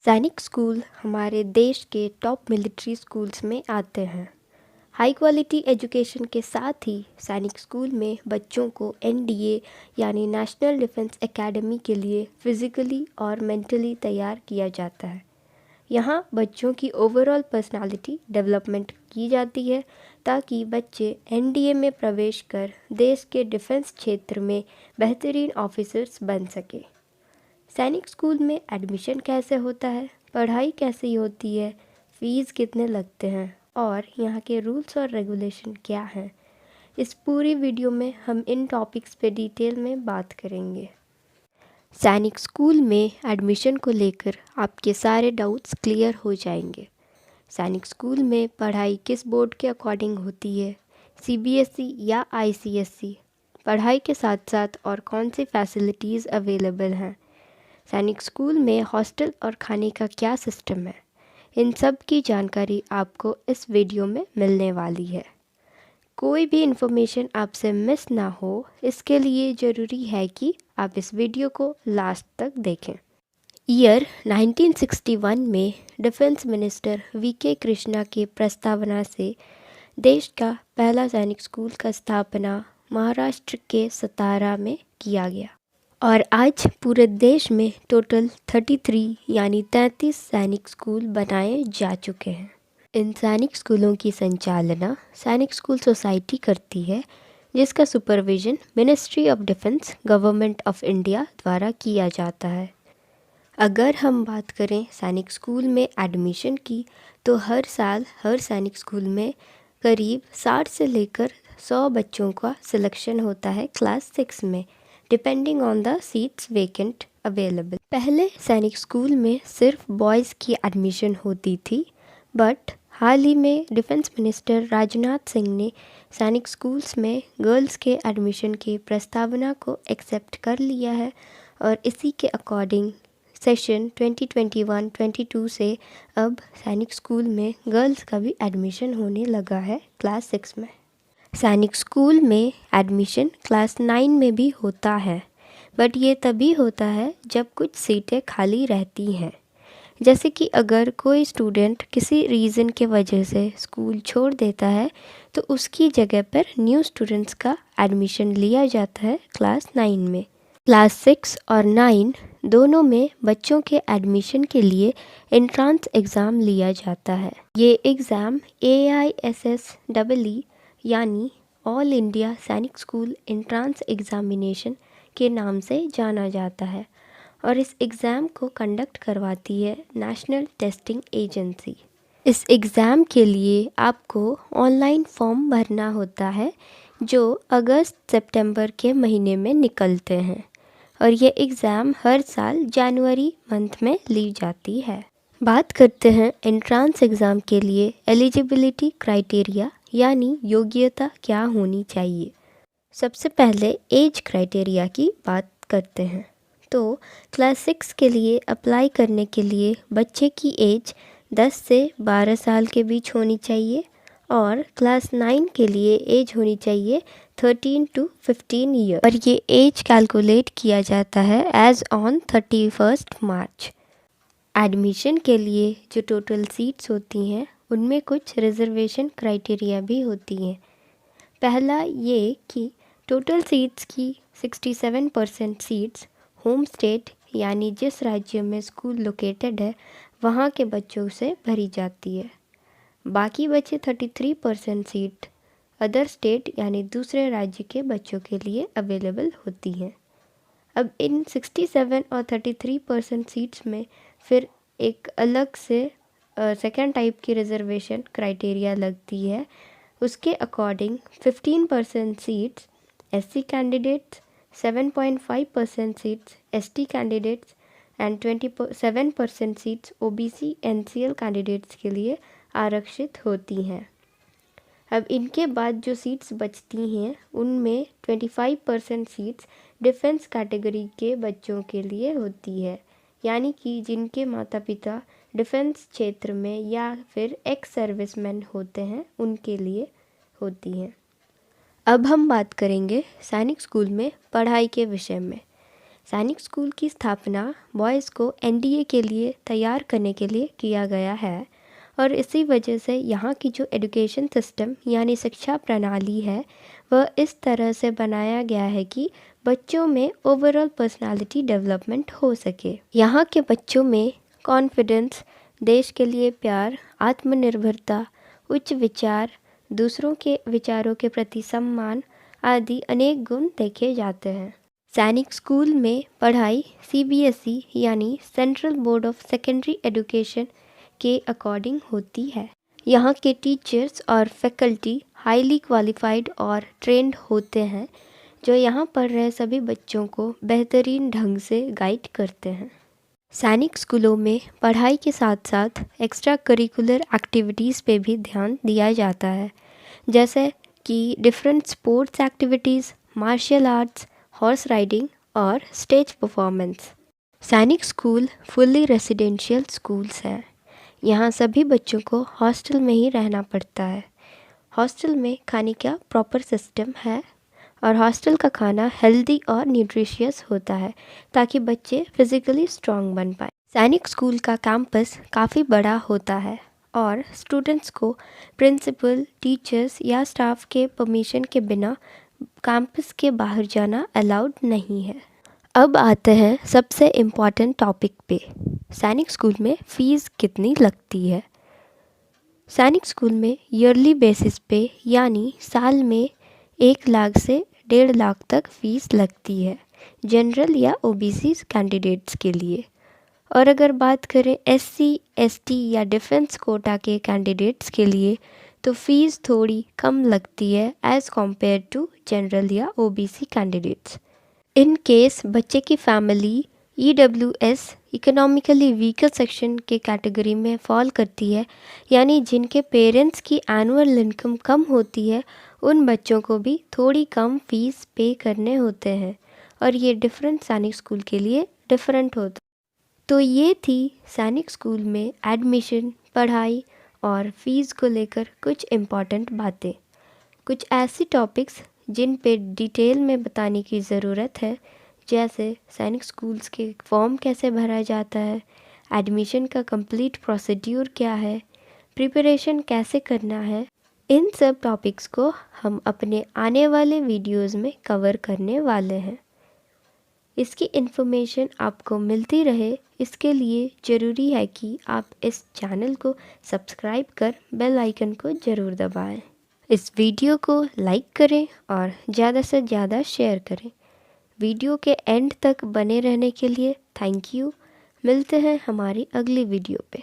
सैनिक स्कूल हमारे देश के टॉप मिलिट्री स्कूल्स में आते हैं। हाई क्वालिटी एजुकेशन के साथ ही सैनिक स्कूल में बच्चों को एनडीए यानी नेशनल डिफेंस एकेडमी के लिए फिज़िकली और मेंटली तैयार किया जाता है। यहाँ बच्चों की ओवरऑल पर्सनालिटी डेवलपमेंट की जाती है ताकि बच्चे एनडीए में प्रवेश कर देश के डिफेंस क्षेत्र में बेहतरीन ऑफिसर्स बन सके। सैनिक स्कूल में एडमिशन कैसे होता है, पढ़ाई कैसी होती है, फ़ीस कितने लगते हैं और यहाँ के रूल्स और रेगुलेशन क्या हैं, इस पूरी वीडियो में हम इन टॉपिक्स पे डिटेल में बात करेंगे। सैनिक स्कूल में एडमिशन को लेकर आपके सारे डाउट्स क्लियर हो जाएंगे। सैनिक स्कूल में पढ़ाई किस बोर्ड के अकॉर्डिंग होती है, सीबीएसई या आईसीएसई, पढ़ाई के साथ साथ और कौन सी फैसिलिटीज़ अवेलेबल हैं, सैनिक स्कूल में हॉस्टल और खाने का क्या सिस्टम है, इन सब की जानकारी आपको इस वीडियो में मिलने वाली है। कोई भी इन्फॉर्मेशन आपसे मिस ना हो, इसके लिए ज़रूरी है कि आप इस वीडियो को लास्ट तक देखें। ईयर 1961 में डिफेंस मिनिस्टर वीके कृष्णा के प्रस्तावना से देश का पहला सैनिक स्कूल का स्थापना महाराष्ट्र के सतारा में किया गया और आज पूरे देश में टोटल 33 यानी 33 सैनिक स्कूल बनाए जा चुके हैं। इन सैनिक स्कूलों की संचालना सैनिक स्कूल सोसाइटी करती है, जिसका supervision ministry of defence government of India द्वारा किया जाता है। अगर हम बात करें सैनिक स्कूल में एडमिशन की, तो हर साल हर सैनिक स्कूल में करीब 60 से लेकर 100 बच्चों का सिलेक्शन होता है क्लास 6 में, depending on the seats vacant available. पहले सैनिक स्कूल में सिर्फ बॉयज़ की एडमिशन होती थी, बट हाल ही में डिफेंस मिनिस्टर राजनाथ सिंह ने सैनिक स्कूल्स में गर्ल्स के एडमिशन की प्रस्तावना को एक्सेप्ट कर लिया है और इसी के अकॉर्डिंग सेशन 2021-22 से अब सैनिक स्कूल में गर्ल्स का भी एडमिशन होने लगा है क्लास 6 में। सैनिक स्कूल में एडमिशन क्लास 9 में भी होता है, बट ये तभी होता है जब कुछ सीटें खाली रहती हैं। जैसे कि अगर कोई स्टूडेंट किसी रीज़न के वजह से स्कूल छोड़ देता है, तो उसकी जगह पर न्यू स्टूडेंट्स का एडमिशन लिया जाता है क्लास 9 में। क्लास 6 और 9 दोनों में बच्चों के एडमिशन के लिए एंट्रेंस एग्ज़ाम लिया जाता है। ये एग्ज़ाम AISSEE यानी ऑल इंडिया सैनिक स्कूल एंट्रेंस एग्ज़ामिनेशन के नाम से जाना जाता है और इस एग्ज़ाम को कंडक्ट करवाती है नेशनल टेस्टिंग एजेंसी। इस एग्ज़ाम के लिए आपको ऑनलाइन फॉर्म भरना होता है, जो अगस्त सितंबर के महीने में निकलते हैं और ये एग्ज़ाम हर साल जनवरी मंथ में ली जाती है। बात करते हैं एंट्रेंस एग्ज़ाम के लिए एलिजिबिलिटी क्राइटेरिया यानी योग्यता क्या होनी चाहिए। सबसे पहले एज क्राइटेरिया की बात करते हैं, तो क्लास 6 के लिए अप्लाई करने के लिए बच्चे की एज 10 से 12 साल के बीच होनी चाहिए और क्लास 9 के लिए एज होनी चाहिए 13 to 15 ईयर और ये एज कैलकुलेट किया जाता है एज ऑन 31 मार्च। एडमिशन के लिए जो टोटल सीट्स होती हैं, उनमें कुछ रिजर्वेशन क्राइटेरिया भी होती हैं। पहला ये कि टोटल सीट्स की 67% सीट्स होम स्टेट यानी जिस राज्य में स्कूल लोकेटेड है वहाँ के बच्चों से भरी जाती है। बाकी बचे 33% सीट अदर स्टेट यानी दूसरे राज्य के बच्चों के लिए अवेलेबल होती हैं। अब इन 67 और 33% सीट्स में फिर एक अलग से सेकेंड टाइप की रिजर्वेशन क्राइटेरिया लगती है। उसके according 15% seats SC candidates, 7.5% seats ST candidates and 27% seats OBC NCL candidates के लिए आरक्षित होती हैं। अब इनके बाद जो सीट्स बचती हैं, उनमें 25% सीट्स डिफेंस कैटेगरी के बच्चों के लिए होती है, यानी कि जिनके माता पिता डिफेंस क्षेत्र में या फिर एक्स सर्विसमैन होते हैं, उनके लिए होती हैं। अब हम बात करेंगे सैनिक स्कूल में पढ़ाई के विषय में। सैनिक स्कूल की स्थापना बॉयज़ को एनडीए के लिए तैयार करने के लिए किया गया है और इसी वजह से यहाँ की जो एजुकेशन सिस्टम यानी शिक्षा प्रणाली है वह इस तरह से बनाया गया है कि बच्चों में ओवरऑल पर्सनालिटी डेवलपमेंट हो सके। यहाँ के बच्चों में कॉन्फिडेंस, देश के लिए प्यार, आत्मनिर्भरता, उच्च विचार, दूसरों के विचारों के प्रति सम्मान आदि अनेक गुण देखे जाते हैं। सैनिक स्कूल में पढ़ाई सीबीएसई यानी central board of secondary education के अकॉर्डिंग होती है। यहाँ के टीचर्स और फैकल्टी हाईली क्वालिफाइड और ट्रेंड होते हैं जो यहाँ पढ़ रहे सभी बच्चों को बेहतरीन ढंग से गाइड करते हैं। सैनिक स्कूलों में पढ़ाई के साथ साथ एक्स्ट्रा करिकुलर एक्टिविटीज़ पे भी ध्यान दिया जाता है, जैसे कि different sports activities, martial arts, horse riding और stage performance. Sainik school fully residential schools हैं। यहाँ सभी बच्चों को हॉस्टल में ही रहना पड़ता है। हॉस्टल में खाने का प्रॉपर सिस्टम है और हॉस्टल का खाना हेल्दी और न्यूट्रिशियस होता है ताकि बच्चे फिज़िकली स्ट्रॉन्ग बन पाए। सैनिक स्कूल का कैंपस काफ़ी बड़ा होता है और स्टूडेंट्स को प्रिंसिपल, टीचर्स या स्टाफ के परमिशन के बिना कैंपस के बाहर जाना अलाउड नहीं है। अब आते हैं सबसे इम्पॉर्टेंट टॉपिक पे। सैनिक स्कूल में फ़ीस कितनी लगती है? सैनिक स्कूल में ईयरली बेसिस पे यानी साल में 1 लाख से 1.5 लाख तक फ़ीस लगती है जनरल या ओबीसी कैंडिडेट्स के लिए। और अगर बात करें एससी, एसटी या डिफेंस कोटा के कैंडिडेट्स के लिए तो फ़ीस थोड़ी कम लगती है एज़ कम्पेयर टू जनरल या ओबीसी कैंडिडेट्स। इन केस बच्चे की family EWS economically weaker section के कैटेगरी में फॉल करती है, यानी जिनके पेरेंट्स की एनुअल इनकम कम होती है, उन बच्चों को भी थोड़ी कम फ़ीस पे करने होते हैं और ये डिफरेंट सैनिक स्कूल के लिए डिफरेंट होता। तो ये थी सैनिक स्कूल में एडमिशन, पढ़ाई और फ़ीस को लेकर कुछ इम्पॉर्टेंट बातें। कुछ ऐसी टॉपिक्स जिन पे डिटेल में बताने की ज़रूरत है, जैसे सैनिक स्कूल्स के फॉर्म कैसे भरा जाता है, एडमिशन का कंप्लीट प्रोसीड्यूर क्या है, प्रिपरेशन कैसे करना है। इन सब टॉपिक्स को हम अपने आने वाले वीडियोस में कवर करने वाले हैं। इसकी इन्फॉर्मेशन आपको मिलती रहे, इसके लिए ज़रूरी है कि आप इस चैनल को सब्सक्राइब कर बेल आइकन को ज़रूर दबाएं। इस वीडियो को लाइक करें और ज़्यादा से ज़्यादा शेयर करें। वीडियो के एंड तक बने रहने के लिए थैंक यू। मिलते हैं हमारी अगली वीडियो पे।